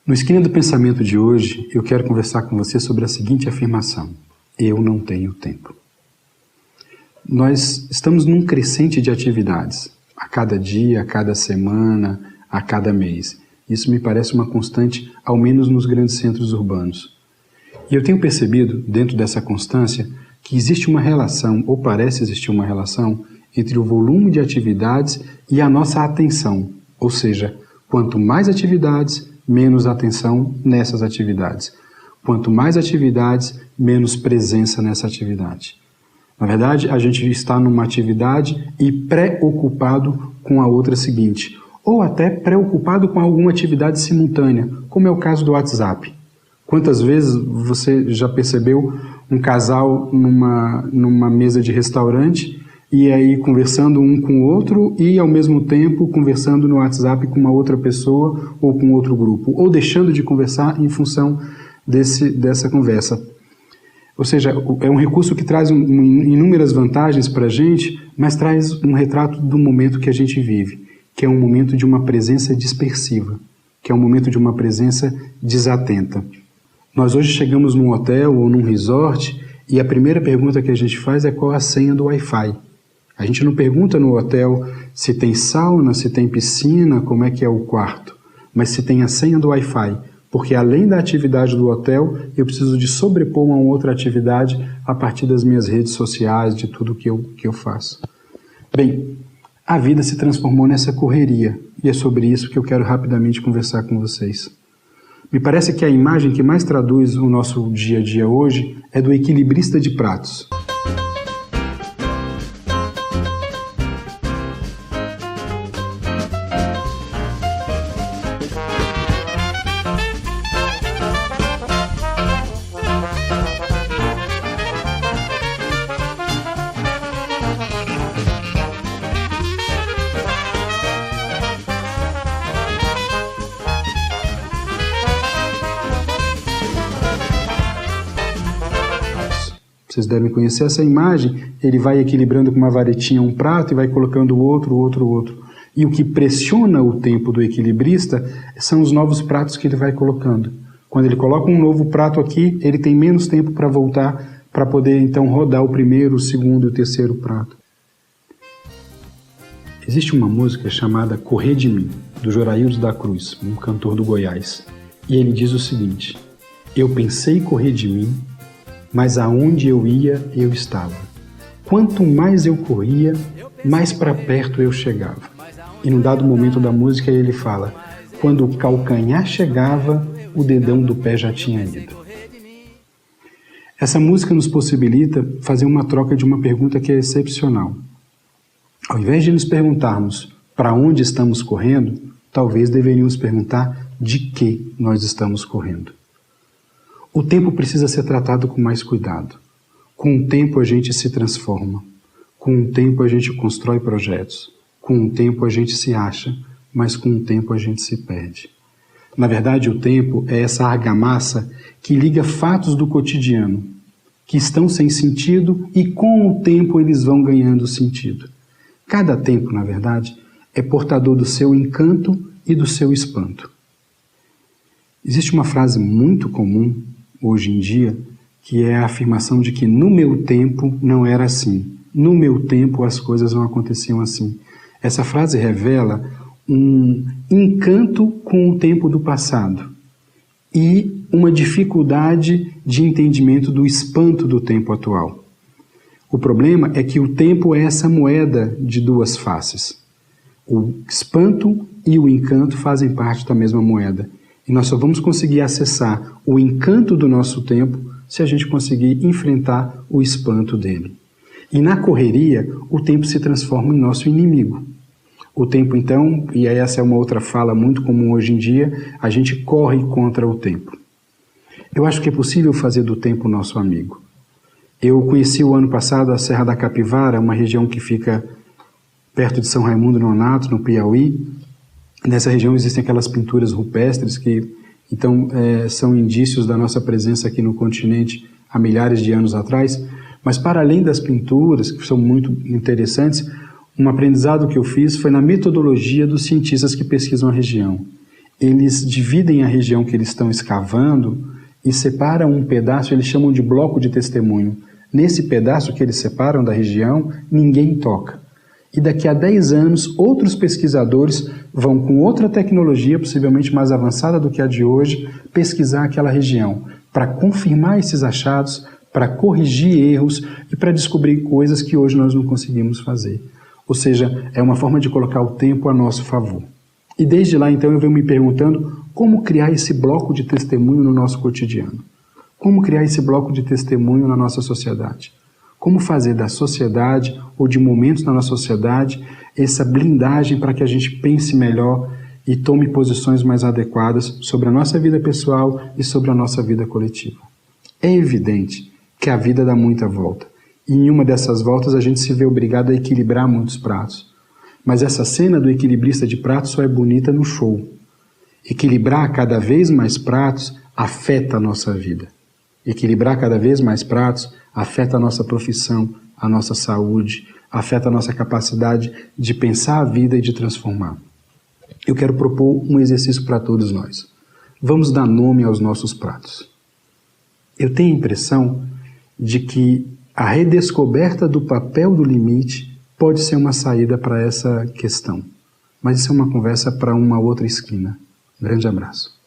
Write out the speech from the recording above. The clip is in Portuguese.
No Esquina do Pensamento de hoje, eu quero conversar com você sobre a seguinte afirmação: eu não tenho tempo. Nós estamos num crescente de atividades, a cada dia, a cada semana, a cada mês. Isso me parece uma constante, ao menos nos grandes centros urbanos. E eu tenho percebido, dentro dessa constância, que existe uma relação, ou parece existir uma relação, entre o volume de atividades e a nossa atenção. Ou seja, quanto mais atividades, menos atenção nessas atividades. Quanto mais atividades, menos presença nessa atividade. Na verdade, a gente está numa atividade e preocupado com a outra seguinte, ou até preocupado com alguma atividade simultânea, como é o caso do WhatsApp. Quantas vezes você já percebeu um casal numa mesa de restaurante e aí conversando um com o outro e ao mesmo tempo conversando no WhatsApp com uma outra pessoa ou com outro grupo, ou deixando de conversar em função dessa conversa. Ou seja, é um recurso que traz inúmeras vantagens para a gente, mas traz um retrato do momento que a gente vive, que é um momento de uma presença dispersiva, que é um momento de uma presença desatenta. Nós hoje chegamos num hotel ou num resort e a primeira pergunta que a gente faz é qual a senha do Wi-Fi. A gente não pergunta no hotel se tem sauna, se tem piscina, como é que é o quarto, mas se tem a senha do Wi-Fi, porque além da atividade do hotel, eu preciso de sobrepor uma outra atividade a partir das minhas redes sociais, de tudo que eu faço. Bem, a vida se transformou nessa correria e é sobre isso que eu quero rapidamente conversar com vocês. Me parece que a imagem que mais traduz o nosso dia a dia hoje é do equilibrista de pratos. Vocês devem conhecer essa imagem, ele vai equilibrando com uma varetinha um prato e vai colocando outro. E o que pressiona o tempo do equilibrista são os novos pratos que ele vai colocando. Quando ele coloca um novo prato aqui, ele tem menos tempo para voltar, para poder então rodar o primeiro, o segundo e o terceiro prato. Existe uma música chamada Correr de Mim, do Joraildo da Cruz, um cantor do Goiás. E ele diz o seguinte: eu pensei correr de mim, mas aonde eu ia, eu estava. Quanto mais eu corria, mais para perto eu chegava. E num dado momento da música ele fala: quando o calcanhar chegava, o dedão do pé já tinha ido. Essa música nos possibilita fazer uma troca de uma pergunta que é excepcional. Ao invés de nos perguntarmos para onde estamos correndo, talvez deveríamos perguntar de que nós estamos correndo. O tempo precisa ser tratado com mais cuidado. Com o tempo a gente se transforma. Com o tempo a gente constrói projetos. Com o tempo a gente se acha, mas com o tempo a gente se perde. Na verdade, o tempo é essa argamassa que liga fatos do cotidiano, que estão sem sentido e com o tempo eles vão ganhando sentido. Cada tempo, na verdade, é portador do seu encanto e do seu espanto. Existe uma frase muito comum hoje em dia, que é a afirmação de que no meu tempo não era assim, no meu tempo as coisas não aconteciam assim. Essa frase revela um encanto com o tempo do passado e uma dificuldade de entendimento do espanto do tempo atual. O problema é que o tempo é essa moeda de duas faces. O espanto e o encanto fazem parte da mesma moeda. E nós só vamos conseguir acessar o encanto do nosso tempo se a gente conseguir enfrentar o espanto dele. E na correria, o tempo se transforma em nosso inimigo. O tempo, então, e essa é uma outra fala muito comum hoje em dia, a gente corre contra o tempo. Eu acho que é possível fazer do tempo nosso amigo. Eu conheci o ano passado a Serra da Capivara, uma região que fica perto de São Raimundo Nonato, no Piauí. Nessa região existem aquelas pinturas rupestres que, então, são indícios da nossa presença aqui no continente há milhares de anos atrás. Mas, para além das pinturas, que são muito interessantes, um aprendizado que eu fiz foi na metodologia dos cientistas que pesquisam a região. eles dividem a região que eles estão escavando e separam um pedaço, eles chamam de bloco de testemunho. Nesse pedaço que eles separam da região, ninguém toca. E daqui a 10 anos, outros pesquisadores vão com outra tecnologia, possivelmente mais avançada do que a de hoje, pesquisar aquela região, para confirmar esses achados, para corrigir erros e para descobrir coisas que hoje nós não conseguimos fazer. Ou seja, é uma forma de colocar o tempo a nosso favor. E desde lá, então, eu venho me perguntando como criar esse bloco de testemunho no nosso cotidiano. Como criar esse bloco de testemunho na nossa sociedade? Como fazer da sociedade, ou de momentos na nossa sociedade, essa blindagem para que a gente pense melhor e tome posições mais adequadas sobre a nossa vida pessoal e sobre a nossa vida coletiva. É evidente que a vida dá muita volta. E em uma dessas voltas a gente se vê obrigado a equilibrar muitos pratos. Mas essa cena do equilibrista de pratos só é bonita no show. Equilibrar cada vez mais pratos afeta a nossa vida. Equilibrar cada vez mais pratos afeta a nossa profissão, a nossa saúde, afeta a nossa capacidade de pensar a vida e de transformar. Eu quero propor um exercício para todos nós. Vamos dar nome aos nossos pratos. Eu tenho a impressão de que a redescoberta do papel do limite pode ser uma saída para essa questão. Mas isso é uma conversa para uma outra esquina. Um grande abraço.